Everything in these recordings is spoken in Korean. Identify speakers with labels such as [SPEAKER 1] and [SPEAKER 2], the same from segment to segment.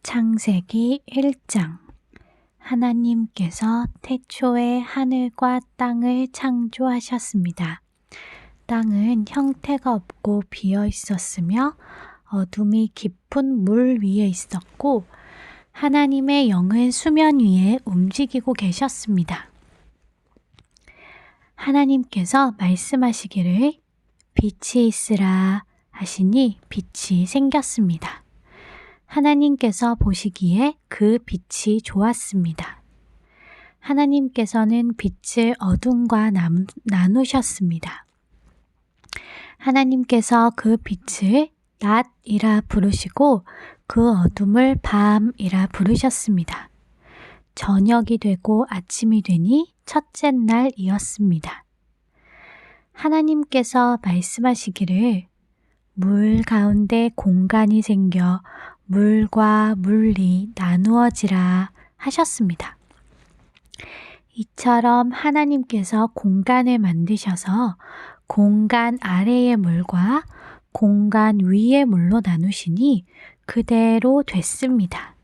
[SPEAKER 1] 창세기 1장. 하나님께서 태초에 하늘과 땅을 창조하셨습니다. 땅은 형태가 없고 비어 있었으며 어둠이 깊은 물 위에 있었고 하나님의 영은 수면 위에 움직이고 계셨습니다. 하나님께서 말씀하시기를 빛이 있으라 하시니 빛이 생겼습니다. 하나님께서 보시기에 그 빛이 좋았습니다. 하나님께서는 빛을 어둠과 나누셨습니다. 하나님께서 그 빛을 낮이라 부르시고 그 어둠을 밤이라 부르셨습니다. 저녁이 되고 아침이 되니 첫째 날이었습니다. 하나님께서 말씀하시기를 물 가운데 공간이 생겨 물과 물이 나누어지라 하셨습니다. 이처럼 하나님께서 공간을 만드셔서 공간 아래의 물과 공간 위의 물로 나누시니 그대로 됐습니다.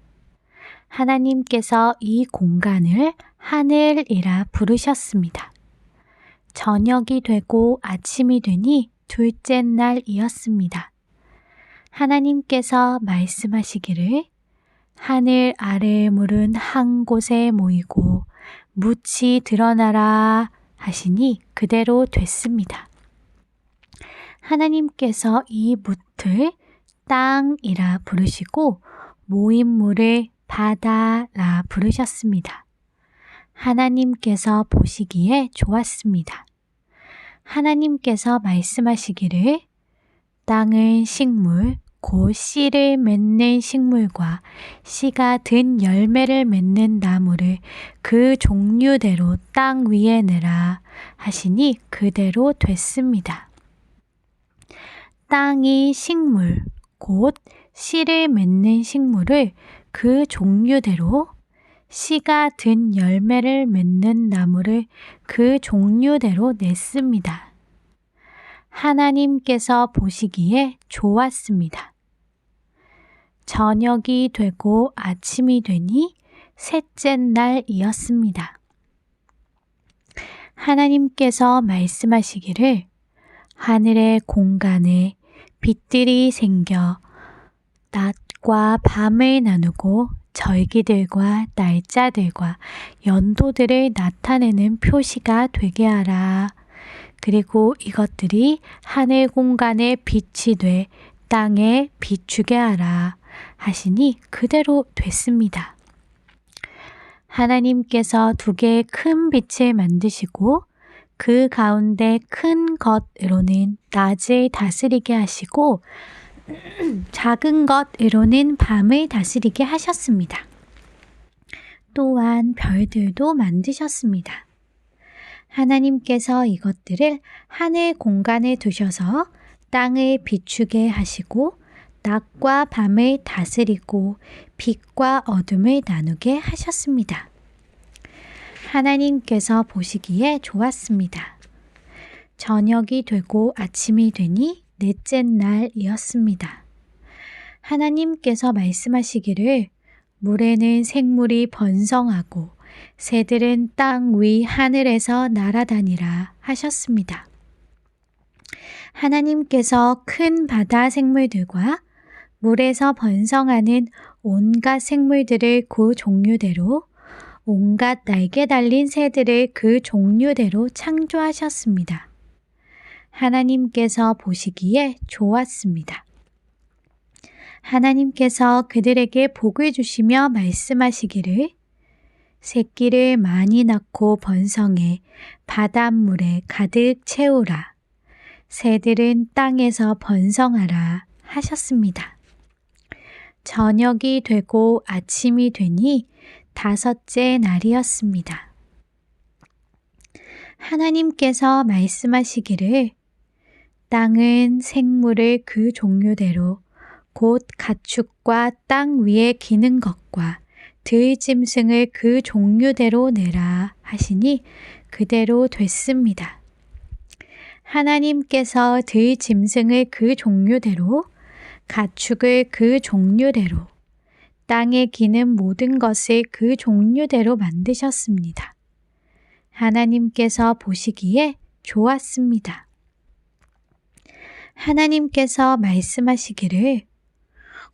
[SPEAKER 1] 하나님께서 이 공간을 하늘이라 부르셨습니다. 저녁이 되고 아침이 되니 둘째 날이었습니다. 하나님께서 말씀하시기를 하늘 아래의 물은 한 곳에 모이고 묻이 드러나라 하시니 그대로 됐습니다. 하나님께서 이 묻을 땅이라 부르시고 모인 물을 바다라 부르셨습니다. 하나님께서 보시기에 좋았습니다. 하나님께서 말씀하시기를 땅은 식물 곧 씨를 맺는 식물과 씨가 든 열매를 맺는 나무를 그 종류대로 땅 위에 내라 하시니 그대로 됐습니다. 땅이 식물 곧 씨를 맺는 식물을 그 종류대로 씨가 든 열매를 맺는 나무를 그 종류대로 냈습니다. 하나님께서 보시기에 좋았습니다. 저녁이 되고 아침이 되니 셋째 날이었습니다. 하나님께서 말씀하시기를 하늘의 공간에 빛들이 생겨 낮과 밤을 나누고 절기들과 날짜들과 연도들을 나타내는 표시가 되게 하라. 그리고 이것들이 하늘 공간에 빛이 돼 땅에 비추게 하라 하시니 그대로 됐습니다. 하나님께서 두 개의 큰 빛을 만드시고 그 가운데 큰 것으로는 낮을 다스리게 하시고 작은 것으로는 밤을 다스리게 하셨습니다. 또한 별들도 만드셨습니다. 하나님께서 이것들을 하늘 공간에 두셔서 땅을 비추게 하시고 낮과 밤을 다스리고 빛과 어둠을 나누게 하셨습니다. 하나님께서 보시기에 좋았습니다. 저녁이 되고 아침이 되니 넷째 날이었습니다. 하나님께서 말씀하시기를 물에는 생물이 번성하고 새들은 땅 위 하늘에서 날아다니라 하셨습니다. 하나님께서 큰 바다 생물들과 물에서 번성하는 온갖 생물들을 그 종류대로 온갖 날개 달린 새들을 그 종류대로 창조하셨습니다. 하나님께서 보시기에 좋았습니다. 하나님께서 그들에게 복을 주시며 말씀하시기를 새끼를 많이 낳고 번성해 바닷물에 가득 채우라. 새들은 땅에서 번성하라 하셨습니다. 저녁이 되고 아침이 되니 다섯째 날이었습니다. 하나님께서 말씀하시기를 땅은 생물을 그 종류대로 곧 가축과 땅 위에 기는 것과 들짐승을 그 종류대로 내라 하시니 그대로 됐습니다. 하나님께서 들짐승을 그 종류대로 가축을 그 종류대로 땅에 기는 모든 것을 그 종류대로 만드셨습니다. 하나님께서 보시기에 좋았습니다. 하나님께서 말씀하시기를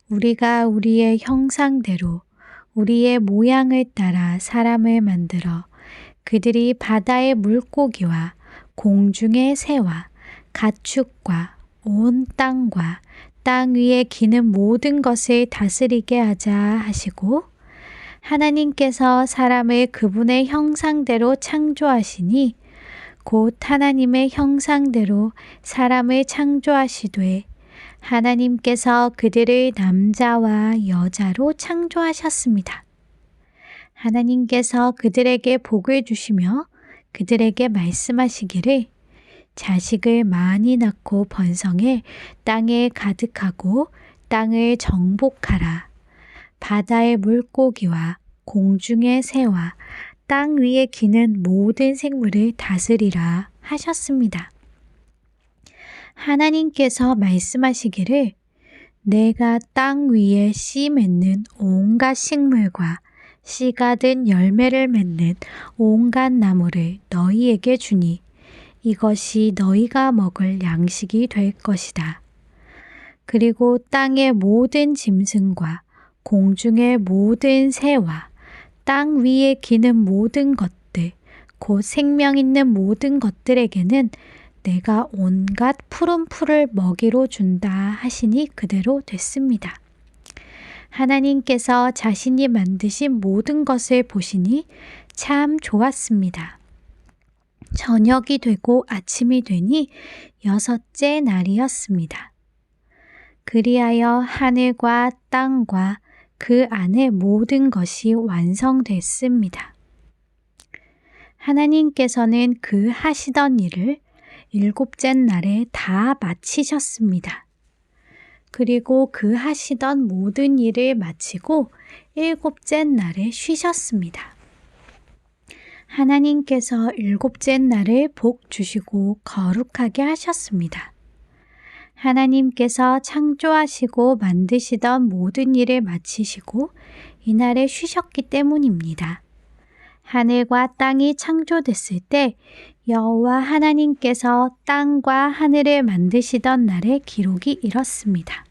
[SPEAKER 1] 우리가 우리의 형상대로 우리의 모양을 따라 사람을 만들어 그들이 바다의 물고기와 공중의 새와 가축과 온 땅과 땅 위에 기는 모든 것을 다스리게 하자 하시고 하나님께서 사람을 그분의 형상대로 창조하시니 곧 하나님의 형상대로 사람을 창조하시되 하나님께서 그들을 남자와 여자로 창조하셨습니다. 하나님께서 그들에게 복을 주시며 그들에게 말씀하시기를 자식을 많이 낳고 번성해 땅에 가득하고 땅을 정복하라. 바다의 물고기와 공중의 새와 땅 위에 기는 모든 생물을 다스리라 하셨습니다. 하나님께서 말씀하시기를 내가 땅 위에 씨 맺는 온갖 식물과 씨가 든 열매를 맺는 온갖 나무를 너희에게 주니 이것이 너희가 먹을 양식이 될 것이다. 그리고 땅의 모든 짐승과 공중의 모든 새와 땅 위에 기는 모든 것들, 곧 생명 있는 모든 것들에게는 내가 온갖 푸른 풀을 먹이로 준다 하시니 그대로 됐습니다. 하나님께서 자신이 만드신 모든 것을 보시니 참 좋았습니다. 저녁이 되고 아침이 되니 6째 날이었습니다. 그리하여 하늘과 땅과 그 안에 모든 것이 완성됐습니다. 하나님께서는 그 하시던 일을 7째 날에 다 마치셨습니다. 그리고 그 하시던 모든 일을 마치고 7째 날에 쉬셨습니다. 하나님께서 7째 날을 복 주시고 거룩하게 하셨습니다. 하나님께서 창조하시고 만드시던 모든 일을 마치시고 이날에 쉬셨기 때문입니다. 하늘과 땅이 창조됐을 때 여호와 하나님께서 땅과 하늘을 만드시던 날의 기록이 이렇습니다.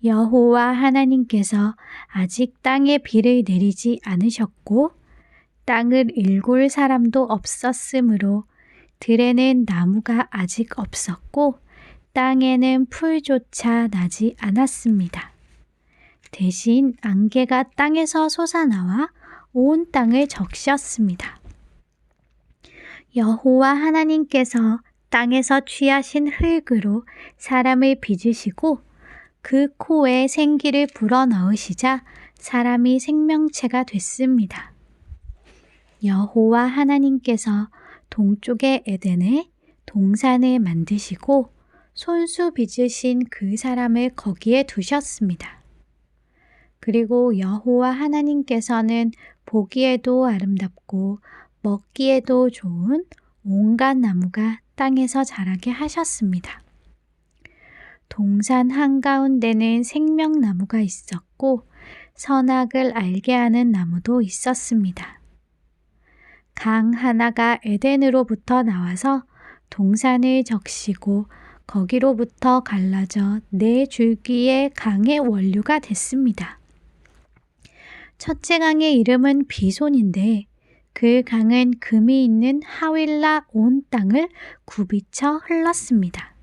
[SPEAKER 1] 여호와 하나님께서 아직 땅에 비를 내리지 않으셨고 땅을 일굴 사람도 없었으므로 들에는 나무가 아직 없었고 땅에는 풀조차 나지 않았습니다. 대신 안개가 땅에서 솟아나와 온 땅을 적셨습니다. 여호와 하나님께서 땅에서 취하신 흙으로 사람을 빚으시고 그 코에 생기를 불어넣으시자 사람이 생명체가 됐습니다. 여호와 하나님께서 동쪽의 에덴에 동산을 만드시고 손수 빚으신 그 사람을 거기에 두셨습니다. 그리고 여호와 하나님께서는 보기에도 아름답고 먹기에도 좋은 온갖 나무가 땅에서 자라게 하셨습니다. 동산 한가운데는 생명나무가 있었고 선악을 알게 하는 나무도 있었습니다. 강 하나가 에덴으로부터 나와서 동산을 적시고 거기로부터 갈라져 4줄기의 강의 원류가 됐습니다. 첫째 강의 이름은 비손인데 그 강은 금이 있는 하윌라 온 땅을 굽이쳐 흘렀습니다.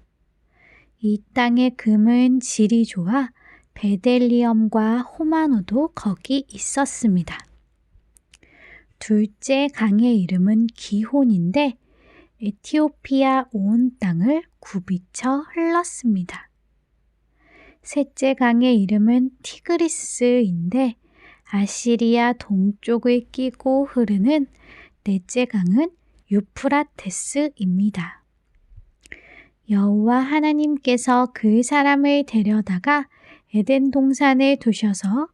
[SPEAKER 1] 이 땅의 금은 질이 좋아 베델리엄과 호마노도 거기 있었습니다. 둘째 강의 이름은 기혼인데 에티오피아 온 땅을 굽이쳐 흘렀습니다. 셋째 강의 이름은 티그리스인데 아시리아 동쪽을 끼고 흐르는 넷째 강은 유프라테스입니다. 여호와 하나님께서 그 사람을 데려다가 에덴 동산에 두셔서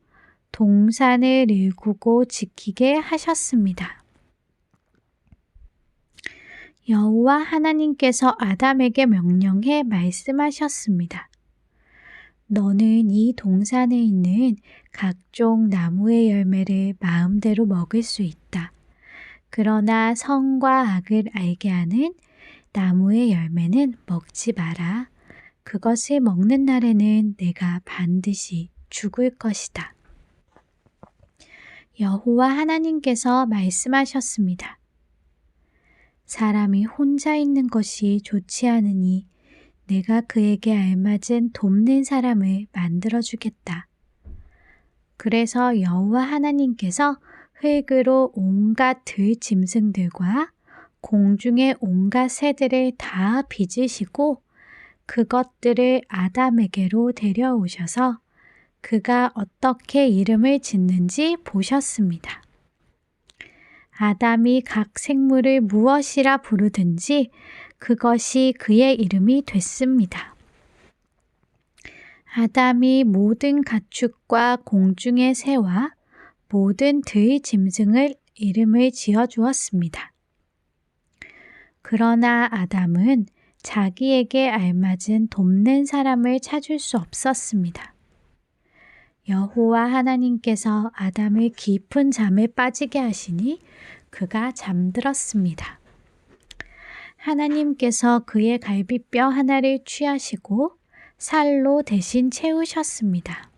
[SPEAKER 1] 동산을 일구고 지키게 하셨습니다. 여호와 하나님께서 아담에게 명령해 말씀하셨습니다. 너는 이 동산에 있는 각종 나무의 열매를 마음대로 먹을 수 있다. 그러나 선과 악을 알게 하는 나무의 열매는 먹지 마라. 그것을 먹는 날에는 내가 반드시 죽을 것이다. 여호와 하나님께서 말씀하셨습니다. 사람이 혼자 있는 것이 좋지 않으니 내가 그에게 알맞은 돕는 사람을 만들어주겠다. 그래서 여호와 하나님께서 흙으로 온갖 들짐승들과 공중의 온갖 새들을 다 빚으시고 그것들을 아담에게로 데려오셔서 그가 어떻게 이름을 짓는지 보셨습니다. 아담이 각 생물을 무엇이라 부르든지 그것이 그의 이름이 됐습니다. 아담이 모든 가축과 공중의 새와 모든 들짐승을 이름을 지어주었습니다. 그러나 아담은 자기에게 알맞은 돕는 사람을 찾을 수 없었습니다. 여호와 하나님께서 아담을 깊은 잠에 빠지게 하시니 그가 잠들었습니다. 하나님께서 그의 갈비뼈 하나를 취하시고 살로 대신 채우셨습니다.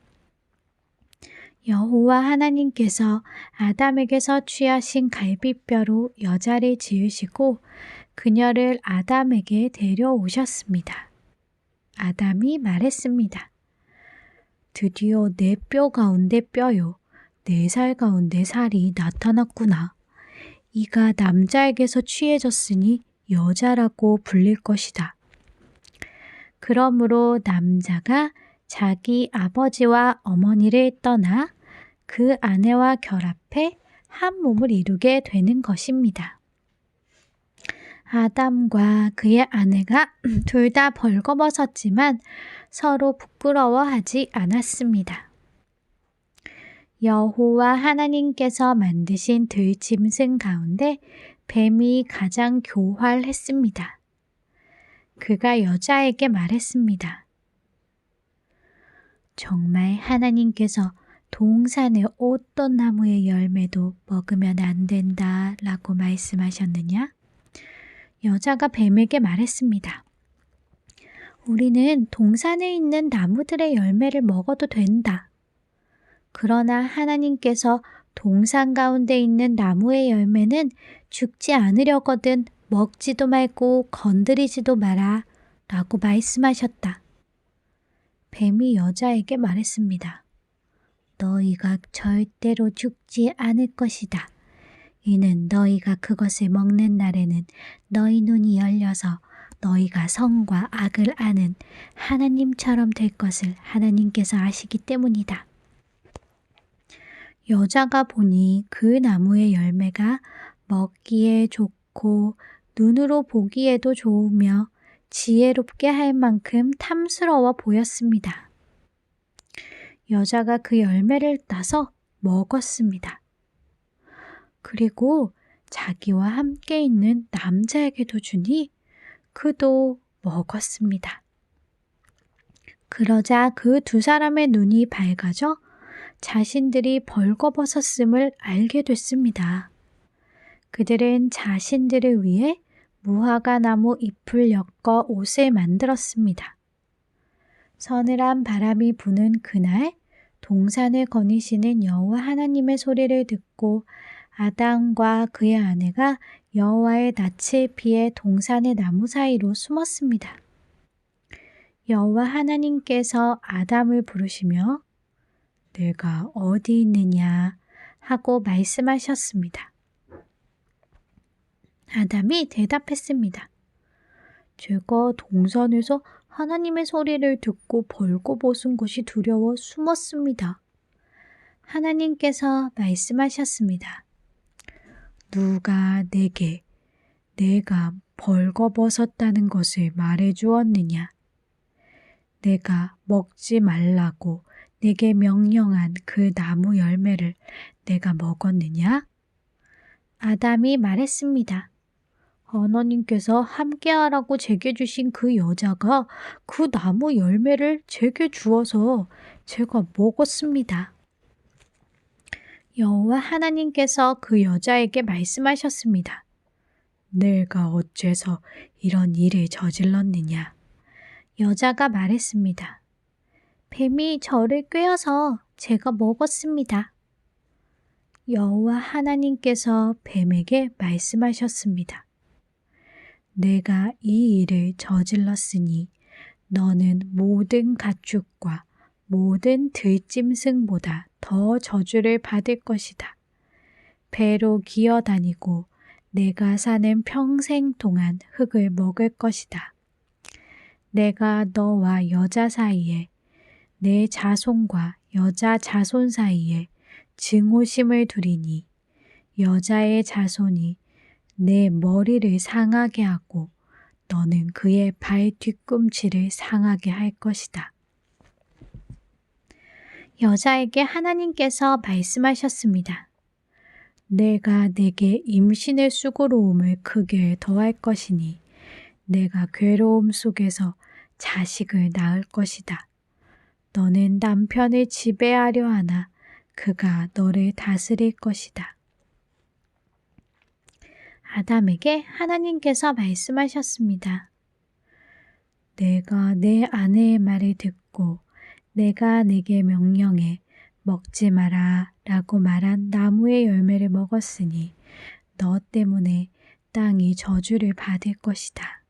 [SPEAKER 1] 여호와 하나님께서 아담에게서 취하신 갈비뼈로 여자를 지으시고 그녀를 아담에게 데려오셨습니다. 아담이 말했습니다. 드디어 내 뼈 가운데 뼈요, 내 살 가운데 살이 나타났구나. 이가 남자에게서 취해졌으니 여자라고 불릴 것이다. 그러므로 남자가 자기 아버지와 어머니를 떠나 그 아내와 결합해 한 몸을 이루게 되는 것입니다. 아담과 그의 아내가 둘 다 벌거벗었지만 서로 부끄러워하지 않았습니다. 여호와 하나님께서 만드신 들짐승 가운데 뱀이 가장 교활했습니다. 그가 여자에게 말했습니다. 정말 하나님께서 동산의 어떤 나무의 열매도 먹으면 안 된다 라고 말씀하셨느냐? 여자가 뱀에게 말했습니다. 우리는 동산에 있는 나무들의 열매를 먹어도 된다. 그러나 하나님께서 동산 가운데 있는 나무의 열매는 죽지 않으려거든 먹지도 말고 건드리지도 마라 라고 말씀하셨다. 뱀이 여자에게 말했습니다. 너희가 절대로 죽지 않을 것이다. 이는 너희가 그것을 먹는 날에는 너희 눈이 열려서 너희가 선과 악을 아는 하나님처럼 될 것을 하나님께서 아시기 때문이다. 여자가 보니 그 나무의 열매가 먹기에 좋고 눈으로 보기에도 좋으며 지혜롭게 할 만큼 탐스러워 보였습니다. 여자가 그 열매를 따서 먹었습니다. 그리고 자기와 함께 있는 남자에게도 주니 그도 먹었습니다. 그러자 그 두 사람의 눈이 밝아져 자신들이 벌거벗었음을 알게 됐습니다. 그들은 자신들을 위해 무화과 나무 잎을 엮어 옷을 만들었습니다. 서늘한 바람이 부는 그날 동산을 거니시는 여호와 하나님의 소리를 듣고 아담과 그의 아내가 여호와의 낯을 피해 동산의 나무 사이로 숨었습니다. 여호와 하나님께서 아담을 부르시며 내가 어디 있느냐 하고 말씀하셨습니다. 아담이 대답했습니다. 제가 동산에서 하나님의 소리를 듣고 벌거벗은 것이 두려워 숨었습니다. 하나님께서 말씀하셨습니다. 누가 내게 내가 벌거벗었다는 것을 말해주었느냐? 내가 먹지 말라고 내게 명령한 그 나무 열매를 내가 먹었느냐? 아담이 말했습니다. 하나님께서 함께하라고 제게 주신 그 여자가 그 나무 열매를 제게 주어서 제가 먹었습니다. 여호와 하나님께서 그 여자에게 말씀하셨습니다. 내가 어째서 이런 일을 저질렀느냐? 여자가 말했습니다. 뱀이 저를 꿰어서 제가 먹었습니다. 여호와 하나님께서 뱀에게 말씀하셨습니다. 내가 이 일을 저질렀으니 너는 모든 가축과 모든 들짐승보다 더 저주를 받을 것이다. 배로 기어다니고 내가 사는 평생 동안 흙을 먹을 것이다. 내가 너와 여자 사이에 내 자손과 여자 자손 사이에 증오심을 두리니 여자의 자손이 내 머리를 상하게 하고 너는 그의 발 뒤꿈치를 상하게 할 것이다. 여자에게 하나님께서 말씀하셨습니다. 내가 내게 임신의 수고로움을 크게 더할 것이니 내가 괴로움 속에서 자식을 낳을 것이다. 너는 남편을 지배하려 하나 그가 너를 다스릴 것이다. 아담에게 하나님께서 말씀하셨습니다. 내가 내 아내의 말을 듣고 내가 내게 명령해 먹지 마라 라고 말한 나무의 열매를 먹었으니 너 때문에 땅이 저주를 받을 것이다.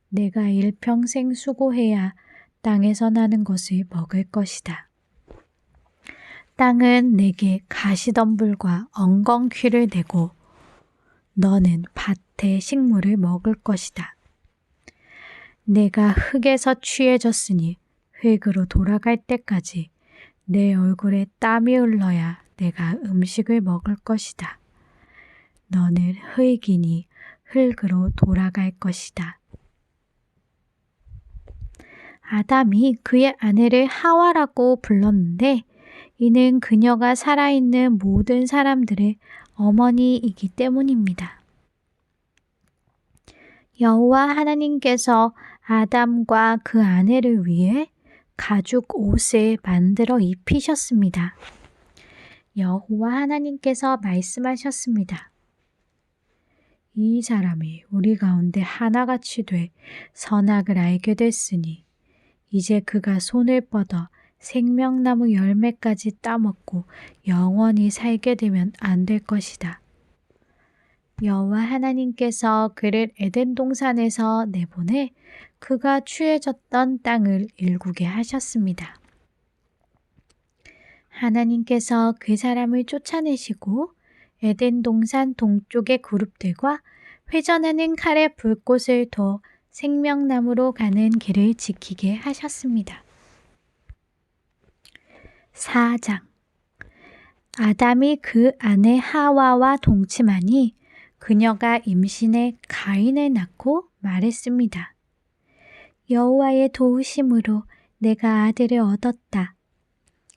[SPEAKER 1] 내가 일평생 수고해야 땅에서 나는 것을 먹을 것이다. 땅은 내게 가시덤불과 엉겅퀴를 내고 너는 밭의 식물을 먹을 것이다. 내가 흙에서 취해졌으니 흙으로 돌아갈 때까지 내 얼굴에 땀이 흘러야 내가 음식을 먹을 것이다. 너는 흙이니 흙으로 돌아갈 것이다. 아담이 그의 아내를 하와라고 불렀는데 이는 그녀가 살아있는 모든 사람들의 어머니이기 때문입니다. 여호와 하나님께서 아담과 그 아내를 위해 가죽 옷을 만들어 입히셨습니다. 여호와 하나님께서 말씀하셨습니다. 이 사람이 우리 가운데 하나같이 돼 선악을 알게 됐으니 이제 그가 손을 뻗어 생명나무 열매까지 따먹고 영원히 살게 되면 안 될 것이다. 여호와 하나님께서 그를 에덴 동산에서 내보내 그가 취해졌던 땅을 일구게 하셨습니다. 하나님께서 그 사람을 쫓아내시고 에덴 동산 동쪽의 그룹들과 회전하는 칼의 불꽃을 둬 생명나무로 가는 길을 지키게 하셨습니다. 4장 아담이 그 아내 하와와 동침하니 그녀가 임신해 가인을 낳고 말했습니다. 여호와의 도우심으로 내가 아들을 얻었다.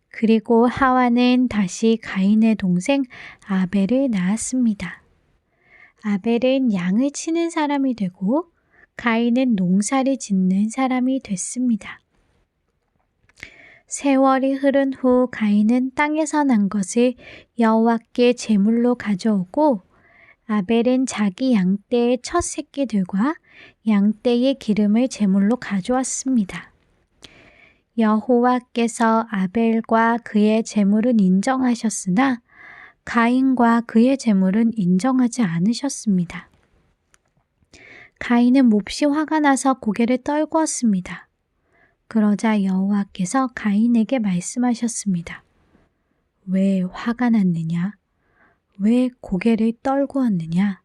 [SPEAKER 1] 그리고 하와는 다시 가인의 동생 아벨을 낳았습니다. 아벨은 양을 치는 사람이 되고 가인은 농사를 짓는 사람이 됐습니다. 세월이 흐른 후 가인은 땅에서 난 것을 여호와께 제물로 가져오고 아벨은 자기 양떼의 첫 새끼들과 양떼의 기름을 제물로 가져왔습니다. 여호와께서 아벨과 그의 제물은 인정하셨으나 가인과 그의 제물은 인정하지 않으셨습니다. 가인은 몹시 화가 나서 고개를 떨구었습니다. 그러자 여호와께서 가인에게 말씀하셨습니다. 왜 화가 났느냐? 왜 고개를 떨구었느냐?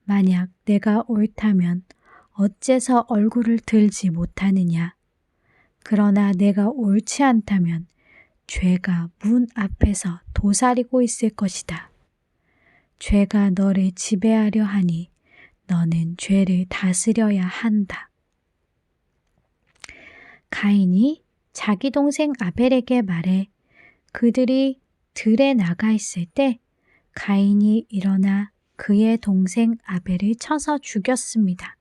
[SPEAKER 1] 만약 내가 옳다면 어째서 얼굴을 들지 못하느냐? 그러나 내가 옳지 않다면 죄가 문 앞에서 도사리고 있을 것이다. 죄가 너를 지배하려 하니 너는 죄를 다스려야 한다. 가인이 자기 동생 아벨에게 말해 그들이 들에 나가 있을 때 가인이 일어나 그의 동생 아벨을 쳐서 죽였습니다.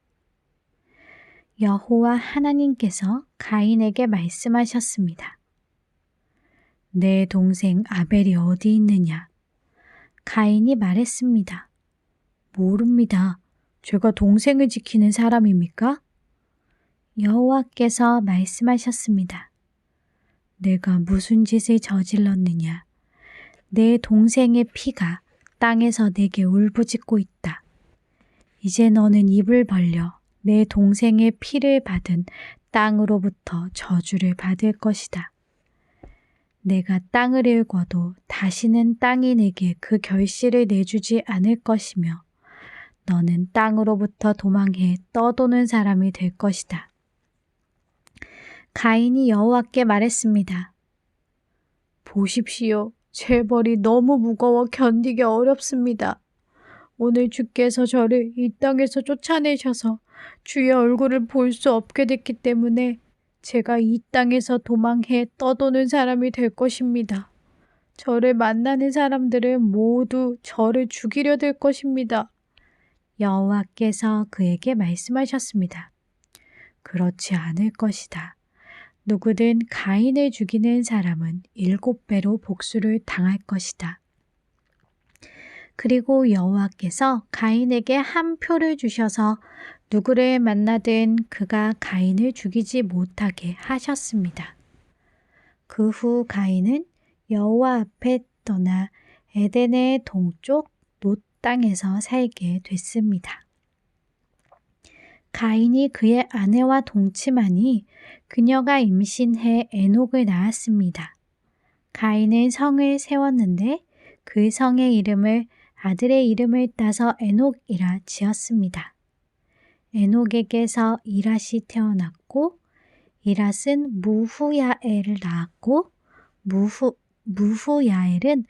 [SPEAKER 1] 여호와 하나님께서 가인에게 말씀하셨습니다. 내 동생 아벨이 어디 있느냐? 가인이 말했습니다. 모릅니다. 제가 동생을 지키는 사람입니까? 여호와께서 말씀하셨습니다. 내가 무슨 짓을 저질렀느냐? 내 동생의 피가 땅에서 내게 울부짖고 있다. 이제 너는 입을 벌려 내 동생의 피를 받은 땅으로부터 저주를 받을 것이다. 내가 땅을 일궈도 다시는 땅이 내게 그 결실을 내주지 않을 것이며 너는 땅으로부터 도망해 떠도는 사람이 될 것이다. 가인이 여호와께 말했습니다. 보십시오. 제 벌이 너무 무거워 견디기 어렵습니다. 오늘 주께서 저를 이 땅에서 쫓아내셔서 주의 얼굴을 볼 수 없게 됐기 때문에 제가 이 땅에서 도망해 떠도는 사람이 될 것입니다. 저를 만나는 사람들은 모두 저를 죽이려 들 것입니다. 여호와께서 그에게 말씀하셨습니다. 그렇지 않을 것이다. 누구든 가인을 죽이는 사람은 7배로 복수를 당할 것이다. 그리고 여호와께서 가인에게 한 표를 주셔서 누구를 만나든 그가 가인을 죽이지 못하게 하셨습니다. 그 후 가인은 여호와 앞에 떠나 에덴의 동쪽 놋 땅에서 살게 됐습니다. 가인이 그의 아내와 동침하니 그녀가 임신해 에녹을 낳았습니다. 가인은 성을 세웠는데 그 성의 이름을 아들의 이름을 따서 에녹이라 지었습니다. 에녹에게서 이랏이 태어났고 이랏은 무후야엘을 낳았고 무후야엘은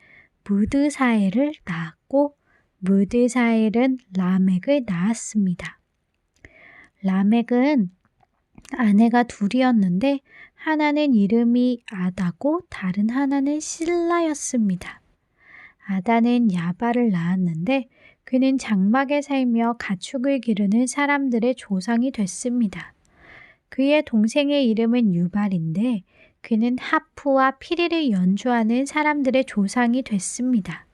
[SPEAKER 1] 무드사엘을 낳았고 무드사엘은 라멕을 낳았습니다. 라멕은 아내가 둘이었는데 하나는 이름이 아다고 다른 하나는 실라였습니다. 아다는 야발을 낳았는데 그는 장막에 살며 가축을 기르는 사람들의 조상이 됐습니다. 그의 동생의 이름은 유발인데 그는 하프와 피리를 연주하는 사람들의 조상이 됐습니다.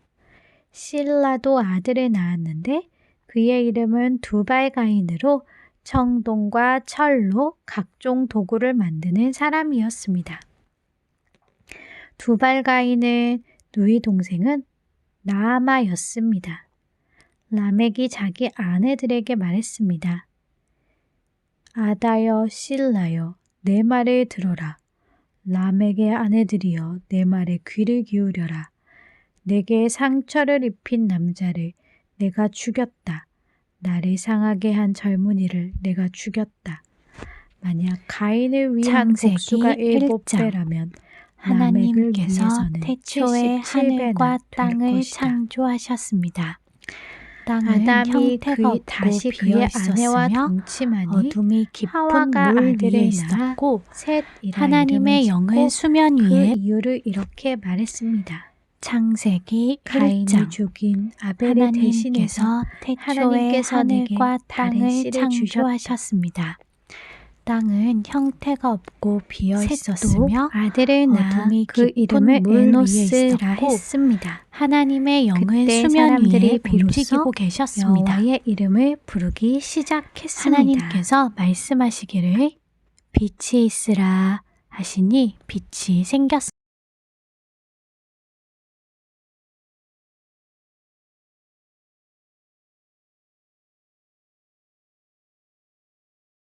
[SPEAKER 1] 실라도 아들을 낳았는데 그의 이름은 두발가인으로 청동과 철로 각종 도구를 만드는 사람이었습니다. 두발가인의 누이 동생은 나아마였습니다. 라멕이 자기 아내들에게 말했습니다. 아다여 실라여 내 말을 들어라. 라멕의 아내들이여 내 말에 귀를 기울여라. 내게 상처를 입힌 남자를 내가 죽였다. 나를 상하게 한 젊은이를 내가 죽였다. 만약 가인을 위한 복수가 7배라면
[SPEAKER 2] 하나님께서 태초에 하늘과 땅을 창조하셨습니다. 땅은 형태가 없고
[SPEAKER 1] 다시 그의 아내와 동침하니
[SPEAKER 2] 어둠이 깊은
[SPEAKER 1] 하와가
[SPEAKER 2] 물
[SPEAKER 1] 아들을
[SPEAKER 2] 위에
[SPEAKER 1] 낳아
[SPEAKER 2] 있었고
[SPEAKER 1] 셋이라
[SPEAKER 2] 하나님의
[SPEAKER 1] 이름을
[SPEAKER 2] 영은
[SPEAKER 1] 짓고
[SPEAKER 2] 수면
[SPEAKER 1] 그
[SPEAKER 2] 위에
[SPEAKER 1] 이유를 이렇게 말했습니다.
[SPEAKER 2] 창세기
[SPEAKER 1] 가인이
[SPEAKER 2] 1장
[SPEAKER 1] 죽인 아벨을 대신해서
[SPEAKER 2] 하나님께서 태초에
[SPEAKER 1] 하나님께서 내게
[SPEAKER 2] 하늘과
[SPEAKER 1] 다른
[SPEAKER 2] 땅을
[SPEAKER 1] 씨를
[SPEAKER 2] 창조하셨습니다. 땅은 형태가 없고 비어
[SPEAKER 1] 셋도
[SPEAKER 2] 있었으며
[SPEAKER 1] 아들을 낳아
[SPEAKER 2] 어둠이
[SPEAKER 1] 그
[SPEAKER 2] 깊은
[SPEAKER 1] 이름을
[SPEAKER 2] 물 위에
[SPEAKER 1] 에노스라
[SPEAKER 2] 있었고
[SPEAKER 1] 했습니다.
[SPEAKER 2] 하나님의 영은
[SPEAKER 1] 그때
[SPEAKER 2] 수면
[SPEAKER 1] 사람들이
[SPEAKER 2] 위에
[SPEAKER 1] 비로소
[SPEAKER 2] 움직이고 계셨습니다.
[SPEAKER 1] 여호와의 이름을 부르기 시작했습니다.
[SPEAKER 2] 하나님께서 말씀하시기를 빛이 있으라 하시니 빛이 생겼습니다.